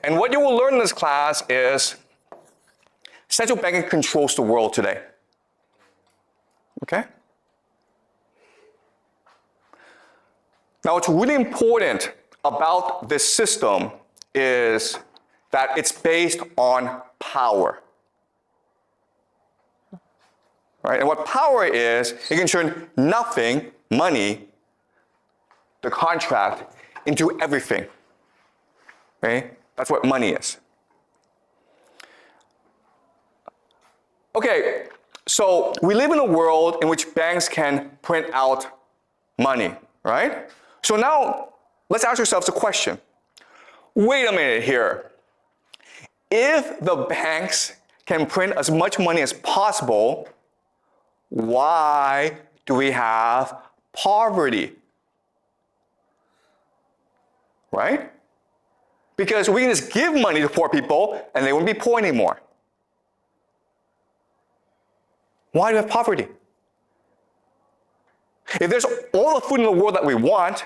And what you will learn in this class is central banking controls the world today. Okay? Now, what's really important about this system is that it's based on power. Right? And what power is, it can turn nothing, money, the contract, into everything. Okay? That's what money is. Okay, so we live in a world in which banks can print out money, right? So now, let's ask ourselves a question. Wait a minute here. If the banks can print as much money as possible, why do we have poverty? Right? Because we can just give money to poor people and they wouldn't be poor anymore. Why do we have poverty? If there's all the food in the world that we want,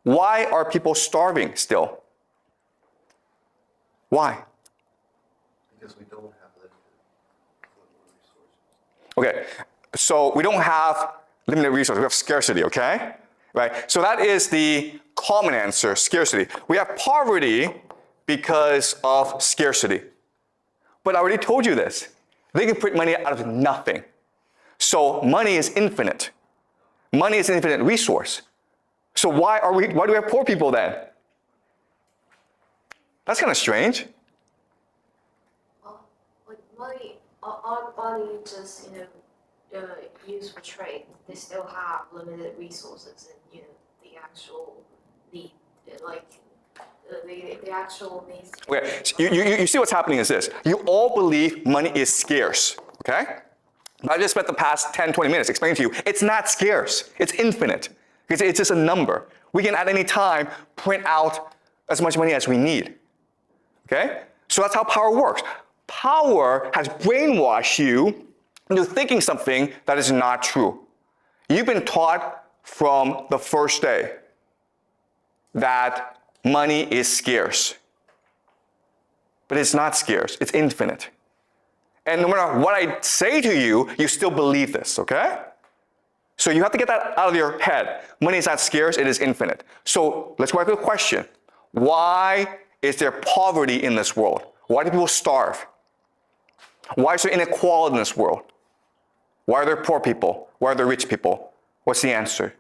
why are people starving still? Why? Because we don't have limited resources. Okay, so we don't have limited resources, we have scarcity, okay? Right, so that is the common answer, scarcity. We have poverty because of scarcity. But I already told you this. They can print money out of nothing. So money is infinite. Money is an infinite resource. So why do we have poor people then? That's kind of strange. Like money, aren't money just, used for trade? They still have limited resources and, the actual need, the actual needs. Okay, so you see what's happening is this. You all believe money is scarce, okay? I just spent the past 10, 20 minutes explaining to you, it's not scarce, it's infinite. Because it's just a number. We can at any time print out as much money as we need, okay? So that's how power works. Power has brainwashed you into thinking something that is not true. You've been taught from the first day that money is scarce. But it's not scarce, it's infinite. And no matter what I say to you, you still believe this, okay? So you have to get that out of your head. Money is not scarce, it is infinite. So let's go back to the question. Why is there poverty in this world? Why do people starve? Why is there inequality in this world? Why are there poor people? Why are there rich people? What's the answer?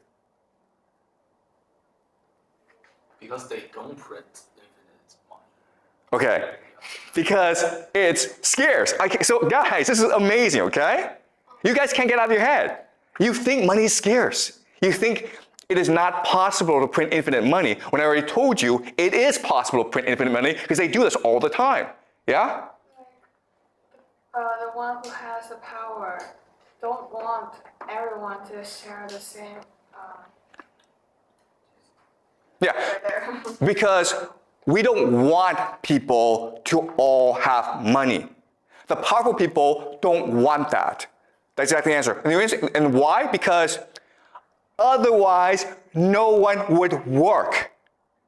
Because they don't print infinite money. Okay, because it's scarce. So guys, this is amazing, okay? You guys can't get out of your head. You think money is scarce. You think it is not possible to print infinite money, when I already told you it is possible to print infinite money because they do this all the time. Yeah? The one who has the power don't want everyone to share the same. Yeah, because we don't want people to all have money. The powerful people don't want that. That's exactly the answer. And why? Because otherwise, no one would work.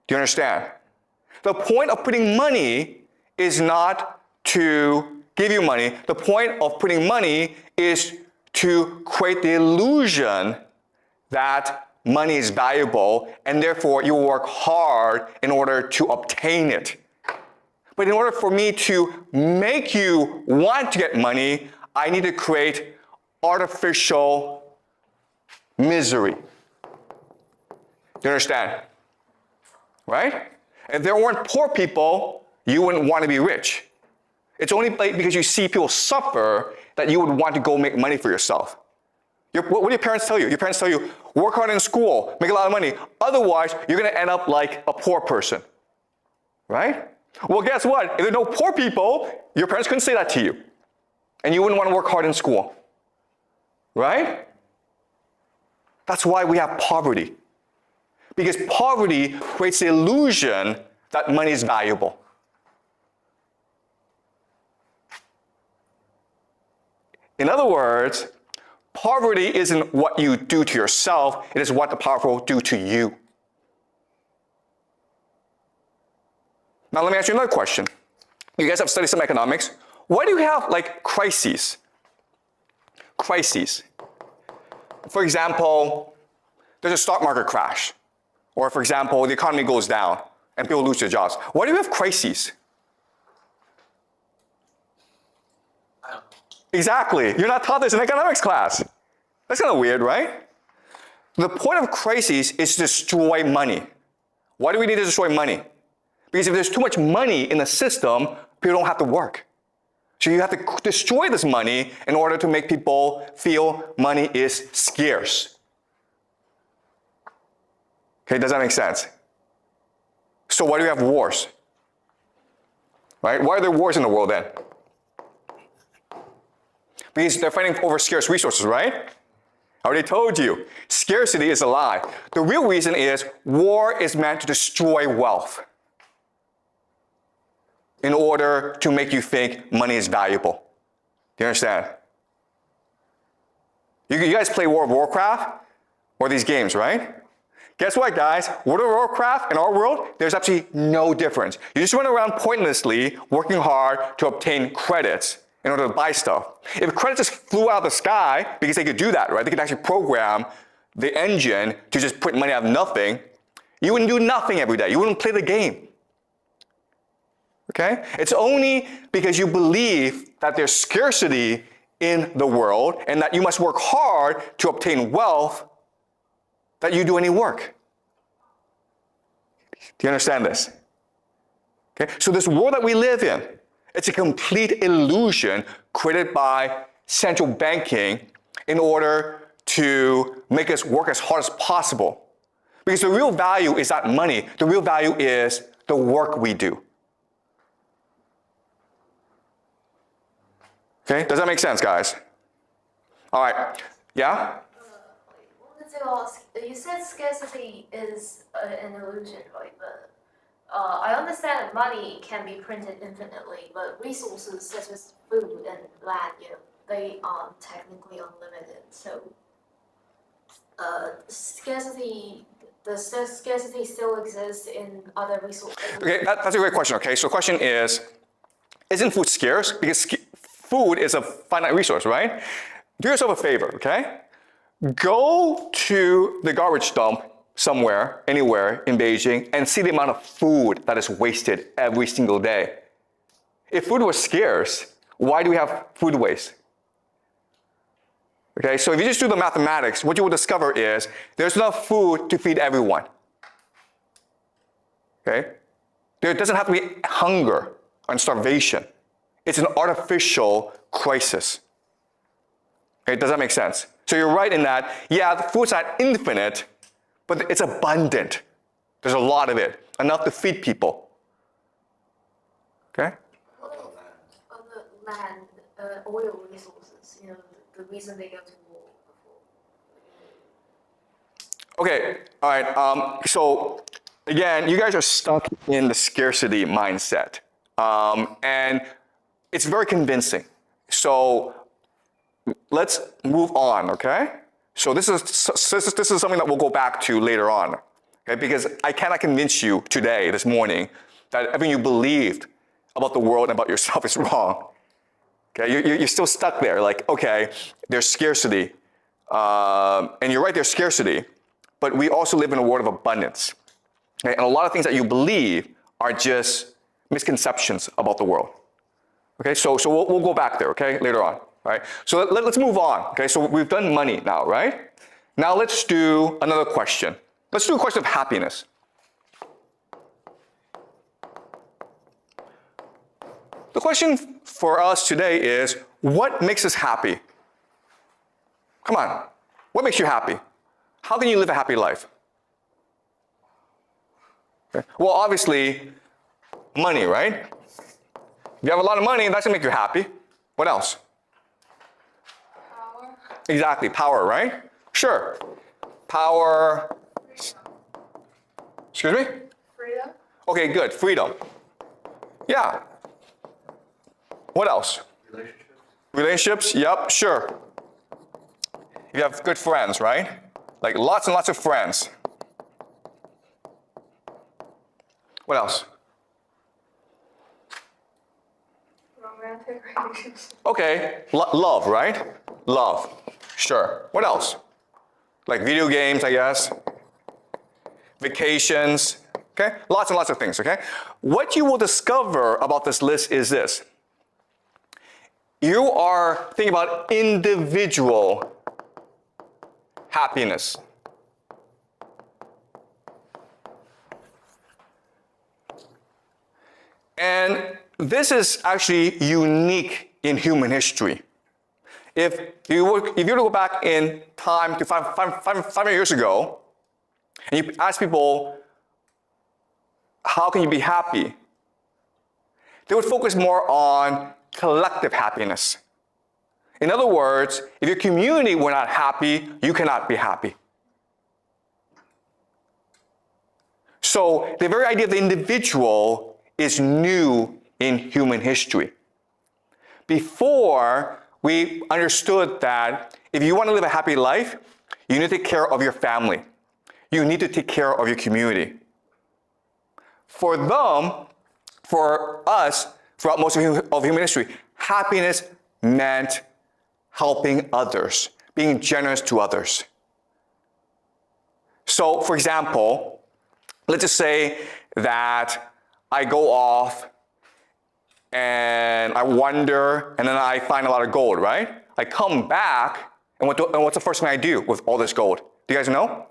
Do you understand? The point of putting money is not to give you money. The point of putting money is to create the illusion that money is valuable, and therefore you will work hard in order to obtain it. But in order for me to make you want to get money, I need to create artificial misery. Do you understand? Right? If there weren't poor people, you wouldn't want to be rich. It's only because you see people suffer that you would want to go make money for yourself. What do your parents tell you? Your parents tell you, work hard in school, make a lot of money. Otherwise, you're going to end up like a poor person. Right? Well, guess what? If there are no poor people, your parents couldn't say that to you. And you wouldn't want to work hard in school. Right? That's why we have poverty. Because poverty creates the illusion that money is valuable. In other words, poverty isn't what you do to yourself, it is what the powerful do to you. Now let me ask you another question. You guys have studied some economics. Why do you have like crises? Crises. For example, there's a stock market crash. Or for example, the economy goes down and people lose their jobs. Why do you have crises? I don't know. Exactly. You're not taught this in economics class. That's kind of weird, right? The point of crises is to destroy money. Why do we need to destroy money? Because if there's too much money in the system, people don't have to work. So you have to destroy this money in order to make people feel money is scarce. Okay, does that make sense? So why do we have wars? Right? Why are there wars in the world then? Because they're fighting over scarce resources, right? I already told you, scarcity is a lie. The real reason is war is meant to destroy wealth in order to make you think money is valuable. Do you understand? You guys play World of Warcraft or these games, right? Guess what, guys? World of Warcraft in our world, there's absolutely no difference. You just run around pointlessly working hard to obtain credits in order to buy stuff. If credits just flew out of the sky, because they could do that, right? They could actually program the engine to just print money out of nothing. You wouldn't do nothing every day. You wouldn't play the game. Okay? It's only because you believe that there's scarcity in the world and that you must work hard to obtain wealth that you do any work. Do you understand this? Okay? So this world that we live in, it's a complete illusion created by central banking in order to make us work as hard as possible. Because the real value is not money. The real value is the work we do. Okay, does that make sense, guys? All right, yeah? Wanted to ask, you said scarcity is an illusion, right? But I understand that money can be printed infinitely, but resources such as food and land, they are technically unlimited. So scarcity still exists in other resources. Okay, that's a great question, okay? So the question is, isn't food scarce? Because food is a finite resource, right? Do yourself a favor, okay? Go to the garbage dump somewhere, anywhere in Beijing, and see the amount of food that is wasted every single day. If food was scarce, why do we have food waste? Okay, so if you just do the mathematics, what you will discover is there's enough food to feed everyone. Okay? There doesn't have to be hunger and starvation. It's an artificial crisis. Okay, does that make sense? So you're right in that, yeah, the food's not infinite, but it's abundant. There's a lot of it, enough to feed people. Okay? On the land, oil resources, the reason they go to war before. Okay, all right, so again, you guys are stuck in the scarcity mindset. And it's very convincing. So let's move on, okay? So this is something that we'll go back to later on, okay? Because I cannot convince you today, this morning, that everything you believed about the world and about yourself is wrong. Okay, you're still stuck there, like, okay, there's scarcity, and you're right, there's scarcity, but we also live in a world of abundance. Okay? And a lot of things that you believe are just misconceptions about the world. Okay, so we'll go back there, okay, later on. All right, so let's move on. Okay, so we've done money now, right? Now let's do another question. Let's do a question of happiness. The question for us today is, what makes us happy? Come on, what makes you happy? How can you live a happy life? Okay. Well, obviously, money, right? If you have a lot of money, that's gonna make you happy. What else? Power. Exactly, power, right? Sure. Power. Excuse me? Freedom. Okay, good. Freedom. Yeah. What else? Relationships, yep, sure. You have good friends, right? Like lots and lots of friends. What else? romantic relationship. Okay, love, right? Love, sure. What else? Like video games, I guess. Vacations, okay? Lots and lots of things, okay? What you will discover about this list is this. You are thinking about individual happiness. And this is actually unique in human history. If you were to go back in time to 500 years ago, and you ask people, how can you be happy? They would focus more on collective happiness. In other words, if your community were not happy, you cannot be happy. So the very idea of the individual is new in human history. Before, we understood that if you want to live a happy life, you need to take care of your family. You need to take care of your community. For them, for us, throughout most of human history, happiness meant helping others, being generous to others. So, for example, let's just say that I go off and I wander, and then I find a lot of gold, right? I come back, and what's the first thing I do with all this gold? Do you guys know?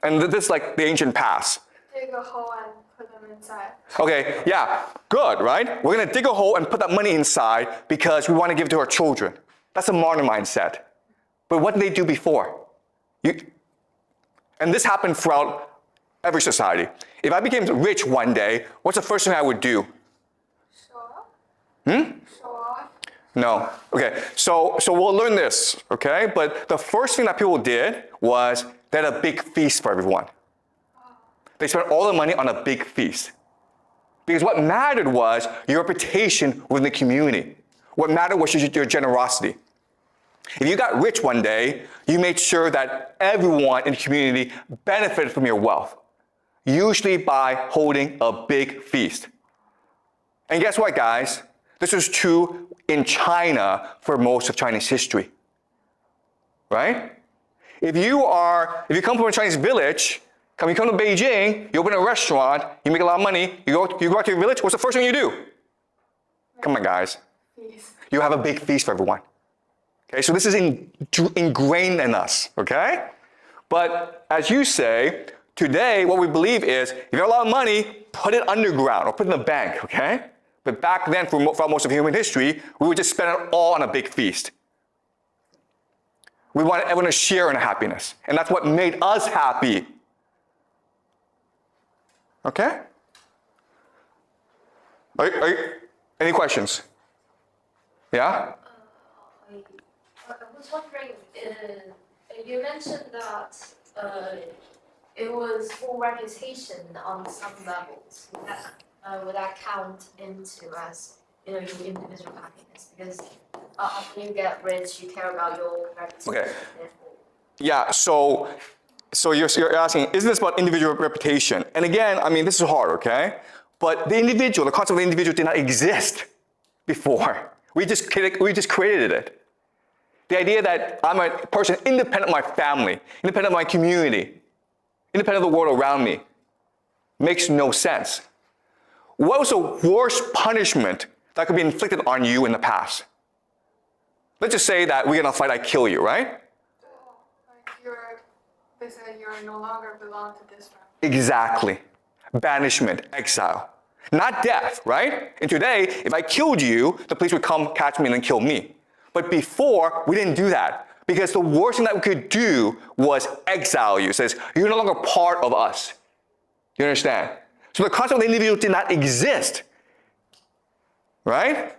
And this is like the ancient past. Dig a hole and put them inside. Okay, yeah, good, right? We're gonna dig a hole and put that money inside because we want to give it to our children. That's a modern mindset. But what did they do before? And this happened throughout every society. If I became rich one day, what's the first thing I would do? Show off? Show off? No. Okay, so we'll learn this, okay? But the first thing that people did was they had a big feast for everyone. They spent all the money on a big feast. Because what mattered was your reputation within the community. What mattered was your generosity. If you got rich one day, you made sure that everyone in the community benefited from your wealth, usually by holding a big feast. And guess what, guys? This was true in China for most of Chinese history, right? If you come from a Chinese village, you come to Beijing, you open a restaurant, you make a lot of money, you go out to your village, what's the first thing you do? Come on, guys. Feast. You have a big feast for everyone. Okay, so this is ingrained in us, okay? But as you say, today what we believe is if you have a lot of money, put it underground or put it in the bank, okay? But back then, for most of human history, we would just spend it all on a big feast. We wanted everyone to share in happiness, and that's what made us happy. Okay? Any questions? Yeah? I was wondering, you mentioned that it was for reputation on some levels. Would that count into as your individual happiness? Because after you get rich, you care about your reputation. Okay. Yeah, so you're asking, isn't this about individual reputation? And again, I mean, this is hard, okay? But the concept of the individual did not exist before. We just created it. The idea that I'm a person independent of my family, independent of my community, independent of the world around me, makes no sense. What was the worst punishment that could be inflicted on you in the past? Let's just say that we get in a fight, I kill you, right? Like they say you no longer belong to this family. Exactly. Banishment, exile. Not death, right? And today, if I killed you, the police would come catch me and then kill me. But before, we didn't do that because the worst thing that we could do was exile you. It says, you're no longer part of us. You understand? So the concept of the individual did not exist, right?